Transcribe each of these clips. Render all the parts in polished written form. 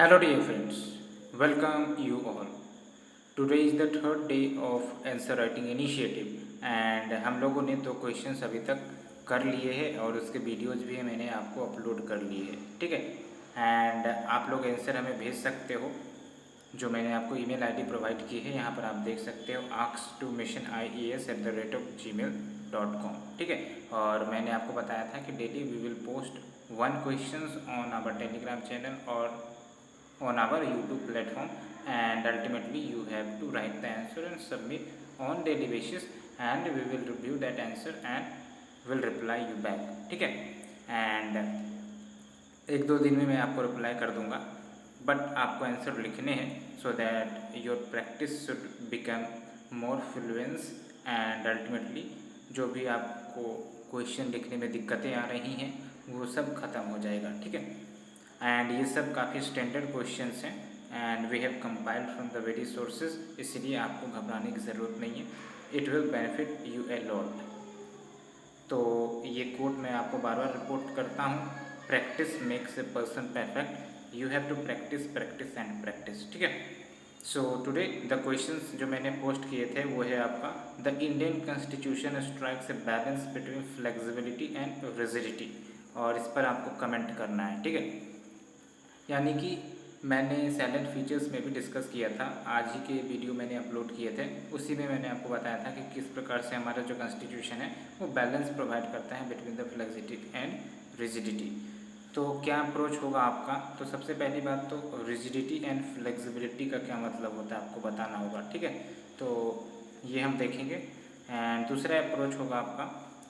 Hello dear friends, welcome you all. Today is the third day of answer writing initiative and हम लोगों ने तो questions अभी तक कर लिए हैं और उसके वीडियोज़ भी मैंने आपको अपलोड कर लिए हैं, ठीक है। एंड आप लोग आंसर हमें भेज सकते हो, जो मैंने आपको ईमेल आईडी प्रोवाइड की है, यहाँ पर आप देख सकते हो ask2missionies@gmail.com, ठीक है। और मैंने आपको बताया था कि daily we will post one questions on our Telegram channel और on our YouTube platform, and ultimately you have to write the answer and submit on daily basis, and we will review that answer and will reply you back, ठीक है। And एक दो दिन में मैं आपको reply कर दूंगा, बट आपको आंसर लिखने हैं so that your practice should become more Fluence and ultimately जो भी आपको क्वेश्चन लिखने में दिक्कतें आ रही हैं वो सब ख़त्म हो जाएगा, ठीक है। एंड ये सब काफ़ी स्टैंडर्ड क्वेश्चंस हैं and we have compiled from the very sources, इसलिए आपको घबराने की ज़रूरत नहीं है। It will benefit you a lot. तो ये कोट मैं आपको बार बार रिपोर्ट करता हूँ, practice makes a person perfect, you have to practice practice and practice, ठीक है। सो टुडे द क्वेश्चंस जो मैंने पोस्ट किए थे वो है आपका the Indian constitution strikes a balance between flexibility and rigidity, और इस पर आपको कमेंट करना है, ठीक है। यानी कि मैंने साइलेंट फीचर्स में भी डिस्कस किया था, आज ही के वीडियो मैंने अपलोड किए थे, उसी में मैंने आपको बताया था कि किस प्रकार से हमारा जो कॉन्स्टिट्यूशन है वो बैलेंस प्रोवाइड करता है between the flexibility and rigidity. तो क्या अप्रोच होगा आपका? तो सबसे पहली बात तो रिजिडिटी एंड फ्लेक्सिबिलिटी का क्या मतलब होता है आपको बताना होगा, ठीक है। तो ये हम देखेंगे। एंड दूसरा अप्रोच होगा आपका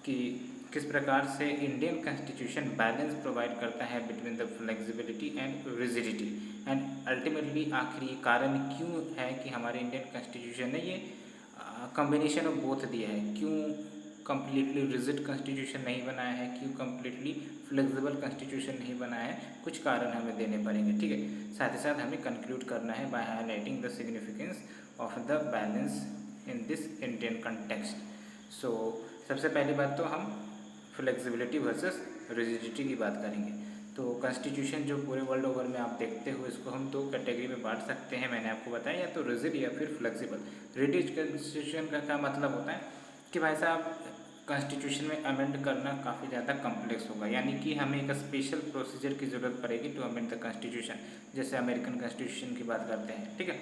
कि किस प्रकार से इंडियन कॉन्स्टिट्यूशन बैलेंस प्रोवाइड करता है between the flexibility and rigidity, and ultimately आखिर ये कारण क्यों है कि हमारे इंडियन कॉन्स्टिट्यूशन ने ये कॉम्बिनेशन ऑफ बोथ दिया है, क्यों कम्प्लीटली रिजिड कॉन्स्टिट्यूशन नहीं बनाया है, क्यों कम्प्लीटली फ्लेक्सिबल कॉन्स्टिट्यूशन नहीं बनाया है, कुछ कारण हमें देने पड़ेंगे, ठीक है। साथ ही साथ हमें कंक्लूड करना है by highlighting the significance of the balance in this Indian context. So सबसे पहली बात तो हम फ्लेक्सिबिलिटी वर्सेस रिजिडिटी की बात करेंगे। तो कॉन्स्टिट्यूशन जो पूरे वर्ल्ड ओवर में आप देखते हो, इसको हम दो कैटेगरी में बांट सकते हैं, मैंने आपको बताया, या तो रिजिड या फिर फ्लेक्सिबल। रिजिड कॉन्स्टिट्यूशन का क्या मतलब होता है कि भाई साहब कॉन्स्टिट्यूशन में अमेंड करना काफ़ी ज़्यादा कॉम्प्लेक्स होगा, यानी कि हमें एक स्पेशल प्रोसीजर की ज़रूरत पड़ेगी टू अमेंड द कॉन्स्टिट्यूशन, जैसे अमेरिकन कॉन्स्टिट्यूशन की बात करते हैं, ठीक है।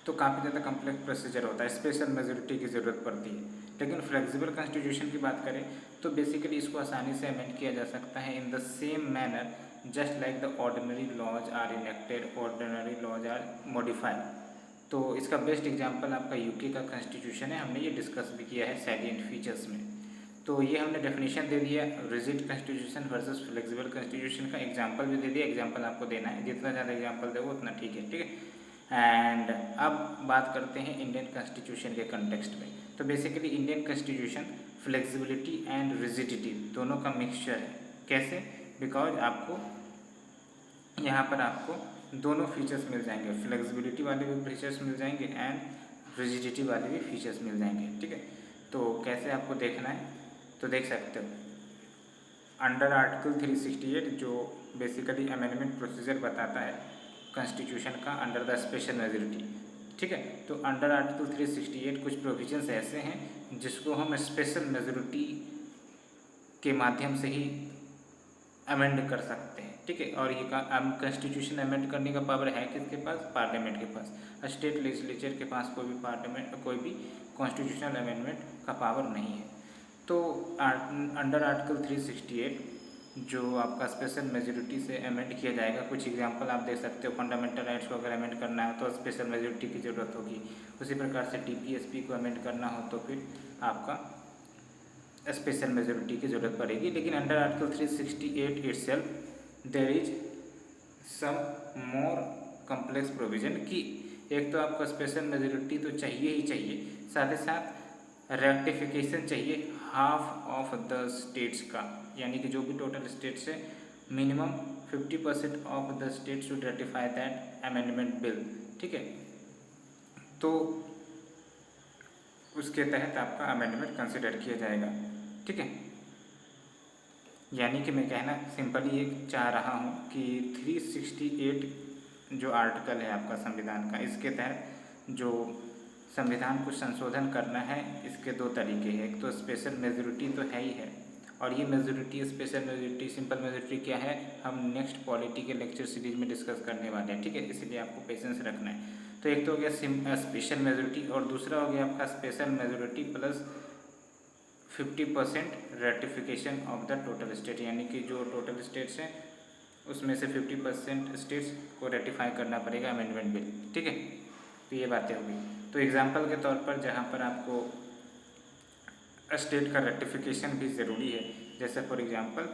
तो काफ़ी ज़्यादा कॉम्प्लेक्स प्रोसीजर होता है, स्पेशल मेजोरिटी की ज़रूरत पड़ती है। लेकिन फ्लेक्सिबल कॉन्स्टिट्यूशन की बात करें तो बेसिकली इसको आसानी से अमेंड किया जा सकता है in the same manner just like the ordinary laws are enacted, ordinary laws are modified. तो इसका बेस्ट एग्जांपल आपका यूके का कॉन्स्टिट्यूशन है, हमने ये डिस्कस भी किया है सैलिएंट फीचर्स में। तो ये हमने डेफिनेशन दे दिया rigid constitution versus flexible constitution का, एग्जांपल भी दे दिया, एग्जांपल आपको देना है, जितना ज़्यादा एग्जांपल दे उतना ठीक है, ठीक है। एंड अब बात करते हैं इंडियन कॉन्स्टिट्यूशन के कंटेक्स्ट में। तो basically Indian constitution flexibility and rigidity दोनों का मिक्सचर है। कैसे? बिकॉज आपको यहाँ पर आपको दोनों फीचर्स मिल जाएंगे, फ्लेक्सिबिलिटी वाले भी फीचर्स मिल जाएंगे एंड रिजिडिटी वाले भी फीचर्स मिल जाएंगे, ठीक है। तो कैसे आपको देखना है तो देख सकते हो, अंडर आर्टिकल 368 जो बेसिकली अमेंडमेंट प्रोसीजर बताता है कॉन्स्टिट्यूशन का अंडर द स्पेशल मेजोरिटी, ठीक है। तो अंडर आर्टिकल 368 कुछ प्रोविजंस ऐसे हैं जिसको हम स्पेशल मेजोरिटी के माध्यम से ही अमेंड कर सकते हैं, ठीक है। और ये कॉन्स्टिट्यूशन अमेंड करने का पावर है किसके पास? पार्लियामेंट के पास। स्टेट लेजिस्लेचर के पास कोई भी कॉन्स्टिट्यूशनल अमेंडमेंट का पावर नहीं है। तो अंडर आर्टिकल 368 जो आपका स्पेशल मेजोरिटी से अमेंड किया जाएगा, कुछ एग्जांपल आप देख सकते हो, फंडामेंटल राइट्स को अगर अमेंड करना है तो स्पेशल मेजोरिटी की ज़रूरत होगी। उसी प्रकार से टीपीएसपी को अमेंड करना हो तो फिर आपका स्पेशल मेजोरिटी की ज़रूरत पड़ेगी। लेकिन under article 368 itself there is some more complex provision कि एक तो आपको स्पेशल मेजोरिटी तो चाहिए ही चाहिए, साथ ही साथ रेक्टिफिकेशन चाहिए हाफ ऑफ द स्टेट्स का, यानी कि जो भी टोटल स्टेट्स है minimum 50% of the state should ratify that amendment bill, ठीक है। तो उसके तहत आपका अमेंडमेंट कंसिडर किया जाएगा, ठीक है। यानी कि मैं कहना सिंपली ये चाह रहा हूँ कि 368 जो आर्टिकल है आपका संविधान का, इसके तहत जो संविधान को संशोधन करना है, इसके दो तरीके हैं। एक तो स्पेशल मेजोरिटी तो है ही है, और ये majority, special majority, simple majority क्या है, हम नेक्स्ट पॉलिटी के लेक्चर सीरीज में डिस्कस करने वाले हैं, ठीक है, इसलिए आपको पेशेंस रखना है। तो एक तो हो गया स्पेशल मेजोरिटी, और दूसरा हो गया आपका special majority plus 50% ratification of the total state, यानी कि जो टोटल स्टेट्स हैं उसमें से 50% स्टेट्स को रेटिफाई करना पड़ेगा अमेंडमेंट बिल, ठीक है। तो ये बातें होगी। तो एग्जांपल के तौर पर जहाँ पर आपको स्टेट का रेटिफिकेशन भी ज़रूरी है, जैसे for example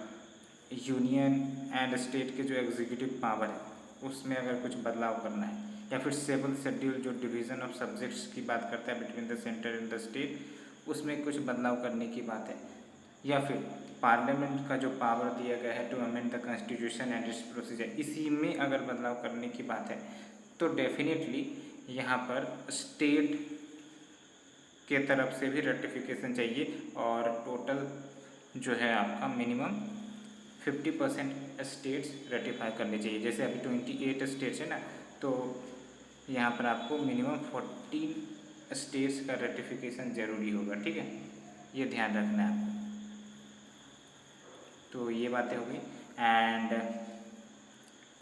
union and state के जो एग्जीक्यूटिव पावर है उसमें अगर कुछ बदलाव करना है, या फिर 7th शेड्यूल जो डिवीज़न ऑफ सब्जेक्ट्स की बात करता है between the centre and the state, उसमें कुछ बदलाव करने की बात है, या फिर पार्लियामेंट का जो पावर दिया गया है to amend the constitution and its procedure, इसी में अगर बदलाव करने की बात है तो डेफिनेटली यहाँ पर स्टेट के तरफ से भी रेटिफिकेशन चाहिए, और टोटल जो है आपका मिनिमम 50% स्टेट्स रेटिफाई करने चाहिए। जैसे अभी 28 स्टेट्स है ना, तो यहाँ पर आपको मिनिमम 14 स्टेट्स का रेटिफिकेशन ज़रूरी होगा, ठीक है, ये ध्यान रखना है आपको। तो ये बातें हो गई। एंड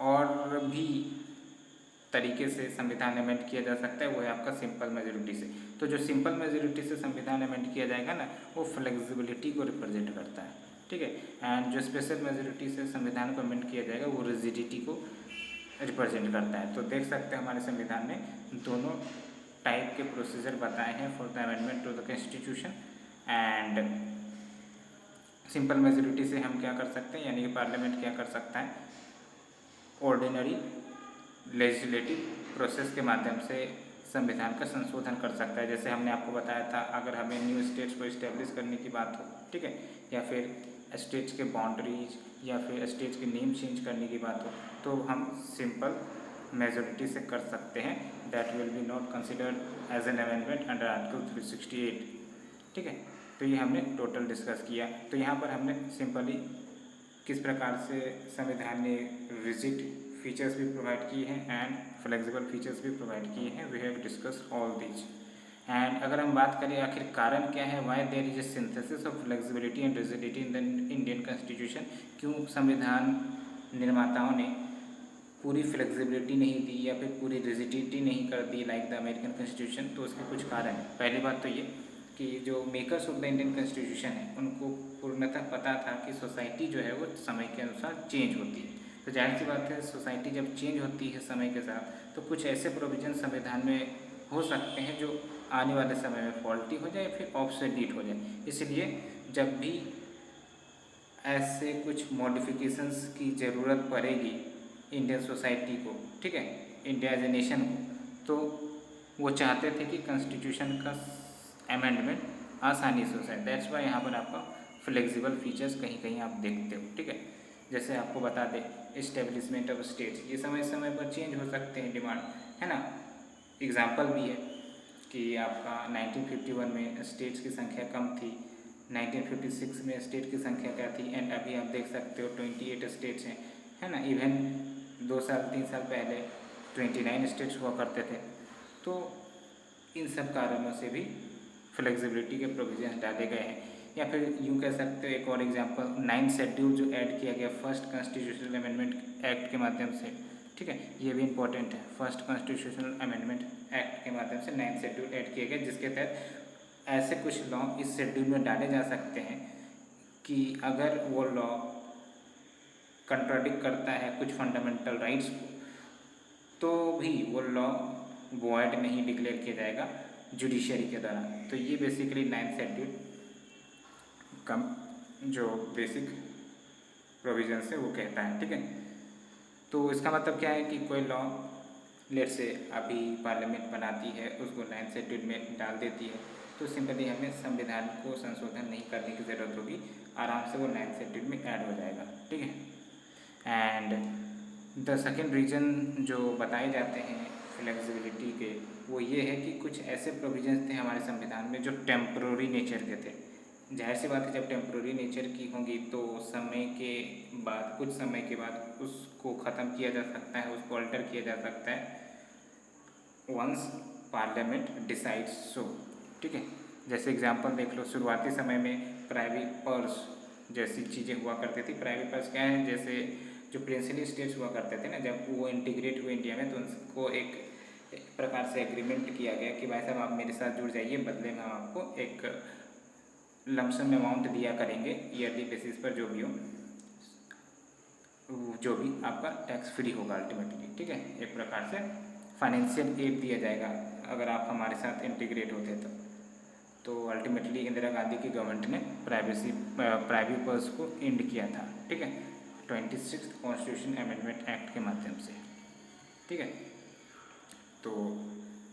और भी तरीके से संविधान अमेंड किया जा सकता है, वो है आपका सिंपल मेजोरिटी से। तो जो सिंपल मेजोरिटी से संविधान अमेंड किया जाएगा ना, वो फ्लेक्सिबिलिटी को रिप्रेजेंट करता है, ठीक है। एंड जो स्पेशल मेजोरिटी से संविधान को अमेंड किया जाएगा वो रिजिडिटी को रिप्रेजेंट करता है। तो देख सकते हैं हमारे संविधान में दोनों टाइप के प्रोसीजर बताए हैं for the amendment to the constitution. And simple majority से हम क्या कर सकते हैं, यानी कि पार्लियामेंट क्या कर सकता है, ऑर्डिनरी लेजिस्लेटिव प्रोसेस के माध्यम से संविधान का संशोधन कर सकता है। जैसे हमने आपको बताया था, अगर हमें न्यू स्टेट्स को इस्टेब्लिश करने की बात हो, ठीक है, या फिर स्टेट्स के बाउंड्रीज या फिर स्टेट्स के नेम चेंज करने की बात हो, तो हम सिंपल मेजोरिटी से कर सकते हैं। That will be not considered as an amendment under article 368, ठीक है। तो ये हमने टोटल डिस्कस किया। तो यहाँ पर हमने सिंपली किस प्रकार से संविधान ने रिजिड फीचर्स भी प्रोवाइड किए हैं एंड फ्लेक्सिबल फीचर्स भी प्रोवाइड किए हैं, we have discussed all these. And अगर हम बात करें आखिर कारण क्या है, why there is a synthesis of flexibility and rigidity in the Indian constitution, क्यों संविधान निर्माताओं ने पूरी फ्लेक्सिबिलिटी नहीं दी या फिर पूरी रिजिडिटी नहीं कर दी लाइक द अमेरिकन कॉन्स्टिट्यूशन, तो उसके कुछ कारण हैं। पहली बात तो ये कि जो makers of the Indian constitution है उनको पूर्णतः पता था कि सोसाइटी जो है वो समय के अनुसार चेंज होती है। तो जाहिर सी बात है, सोसाइटी जब चेंज होती है समय के साथ, तो कुछ ऐसे प्रोविजन संविधान में हो सकते हैं जो आने वाले समय में फॉल्टी हो जाए फिर ऑब्सोलीट हो जाए। इसलिए जब भी ऐसे कुछ मॉडिफिकेशंस की ज़रूरत पड़ेगी इंडियन सोसाइटी को, ठीक है, इंडिया एज ए नेशन को, तो वो चाहते थे कि कॉन्स्टिट्यूशन का अमेंडमेंट आसानी से हो जाए। दैट्स वाई यहाँ पर आपका फ्लेक्सिबल फीचर्स कहीं कहीं आप देखते हो, ठीक है। जैसे आपको बता दें, इस्टेब्लिशमेंट ऑफ स्टेट्स, ये समय समय पर चेंज हो सकते हैं, डिमांड है ना। एग्जाम्पल भी है कि आपका 1951 में स्टेट्स की संख्या कम थी, 1956 में स्टेट की संख्या क्या थी, एंड अभी आप देख सकते हो 28 स्टेट्स हैं, है ना। इवन 2 साल 3 साल पहले 29 स्टेट्स हुआ करते थे। तो इन सब कारणों से भी फ्लेक्सिबिलिटी के प्रोविजन डाले गए हैं। या फिर यूँ कह सकते हो, एक और एग्जांपल 9th शेड्यूल जो ऐड किया गया फर्स्ट कॉन्स्टिट्यूशनल अमेंडमेंट एक्ट के माध्यम से, ठीक है, ये भी इम्पोर्टेंट है। फर्स्ट कॉन्स्टिट्यूशनल अमेंडमेंट एक्ट के माध्यम से 9th शेड्यूल ऐड किया गया, जिसके तहत ऐसे कुछ लॉ इस शेड्यूल में डाले जा सकते हैं कि अगर वो लॉ कंट्राडिक्ट करता है कुछ फंडामेंटल राइट्स को, तो भी वो लॉ वॉइड नहीं डिक्लेयर किया जाएगा जुडिशरी के द्वारा। तो ये बेसिकली 9th शेड्यूल का जो बेसिक प्रोविजन है वो कहता है, ठीक है। तो इसका मतलब क्या है कि कोई लॉ लेट से अभी पार्लियामेंट बनाती है, उसको 9th शेड्यूल में डाल देती है, तो सिंपली हमें संविधान को संशोधन नहीं करने की ज़रूरत होगी, आराम से वो 9th शेड्यूल में ऐड हो जाएगा, ठीक है। एंड द सेकेंड रीज़न जो बताए जाते हैं फ्लेक्सिबिलिटी के, वो ये है कि कुछ ऐसे प्रोविजंस थे हमारे संविधान में जो टेम्पररी नेचर के थे, जाहिर सी बात है जब टेम्प्रोरी नेचर की होंगी तो समय के बाद, कुछ समय के बाद उसको ख़त्म किया जा सकता है, उसको अल्टर किया जा सकता है वंस पार्लियामेंट डिसाइड्स सो। ठीक है, जैसे एग्जांपल देख लो, शुरुआती समय में प्राइवेट पर्स जैसी चीज़ें हुआ करती थी। प्राइवेट पर्स क्या है, जैसे जो प्रिंसिपल स्टेट्स हुआ करते थे ना, जब वो इंटीग्रेट हुए इंडिया में तो उनको एक प्रकार से एग्रीमेंट किया गया कि भाई साहब आप मेरे साथ जुड़ जाइए, बदले में हम आपको एक लमसम अमाउंट दिया करेंगे ईयरली बेसिस पर, जो भी हो, जो भी आपका टैक्स फ्री होगा अल्टीमेटली। ठीक है, एक प्रकार से फाइनेंशियल एड दिया जाएगा अगर आप हमारे साथ इंटीग्रेट होते तो अल्टीमेटली इंदिरा गांधी की गवर्नमेंट ने प्राइवेट पर्स को एंड किया था। ठीक है, 26 कॉन्स्टिट्यूशन अमेंडमेंट एक्ट के माध्यम से। ठीक है, तो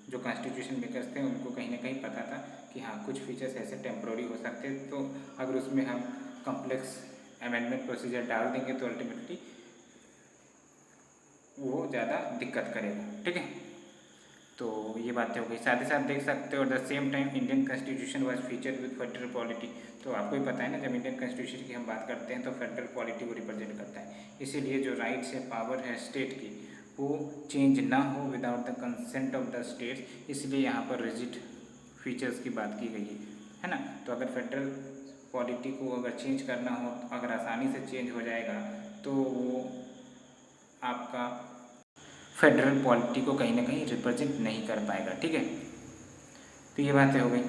जो कॉन्स्टिट्यूशन मेकर्स थे उनको कहीं ना कहीं पता था कि हाँ कुछ फीचर्स ऐसे टेम्प्रोरी हो सकते हैं, तो अगर उसमें हम कॉम्प्लेक्स अमेंडमेंट प्रोसीजर डाल देंगे तो अल्टीमेटली वो ज़्यादा दिक्कत करेगा। ठीक है, तो ये बातें हो गई। साथ ही साथ देख सकते हो the same time Indian constitution was featured with federal polity. तो आपको ही पता है ना, जब इंडियन कॉन्स्टिट्यूशन की हम बात करते हैं तो फेडरल पॉलिटी को रिप्रेजेंट करता है, इसीलिए जो राइट्स है, पावर है स्टेट की, वो चेंज ना हो without the consent of the states, इसलिए यहाँ पर रिजिड फीचर्स की बात की गई है ना। तो अगर फेडरल पॉलिटी को अगर चेंज करना हो, अगर आसानी से चेंज हो जाएगा तो वो आपका फेडरल पॉलिटी को कहीं ना कहीं रिप्रेजेंट नहीं कर पाएगा। ठीक है, तो ये बातें हो गई।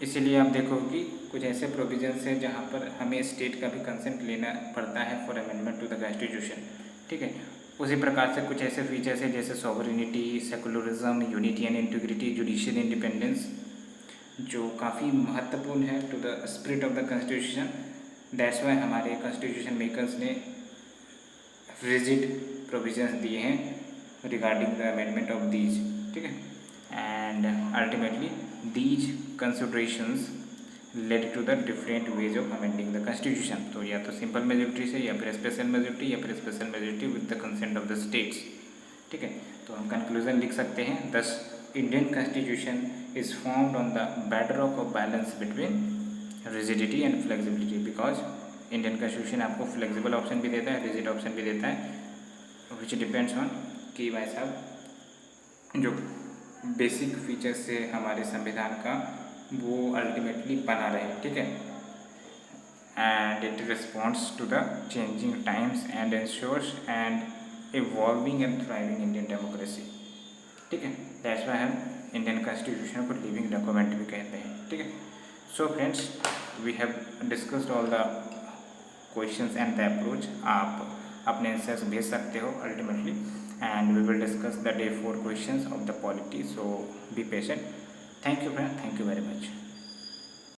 इसीलिए आप देखो कि कुछ ऐसे प्रोविजंस हैं जहाँ पर हमें स्टेट का भी कंसेंट लेना पड़ता है for amendment to the constitution. ठीक है, उसी प्रकार से कुछ ऐसे फीचर्स हैं जैसे sovereignty, secularism, unity and integrity, judicial independence, जो काफ़ी महत्वपूर्ण है to the spirit of the constitution. That's why हमारे कॉन्स्टिट्यूशन मेकर्स ने रिजिड प्रोविजंस दिए हैं regarding the amendment of these। ठीक है, and ultimately these considerations led to the different ways of amending the constitution। तो या तो सिंपल मेजोरिटी से, या फिर स्पेशल मेजोरिटी, या फिर special majority with the consent of the states. ठीक है, तो हम कंक्लूजन लिख सकते हैं, दस Indian constitution is formed on the bedrock of balance between rigidity and flexibility, because Indian constitution आपको फ्लेक्सिबल ऑप्शन भी देता है, रिजिड ऑप्शन भी देता है, विच डिपेंड्स ऑन कि भाई साहब जो बेसिक फीचर्स से हमारे संविधान का वो अल्टीमेटली बना रहे। ठीक है, and it responds to the changing times and ensures and evolving and thriving Indian democracy. ठीक है, दैट्स व्हाई हम इंडियन कॉन्स्टिट्यूशन को लिविंग डॉक्यूमेंट भी कहते हैं। ठीक है, so friends, we have discussed all the questions and the approach. आप अपने आंसर्स भेज सकते हो ultimately, and we will discuss the day 4 questions of the polity, so be patient. Thank you friend, thank you very much.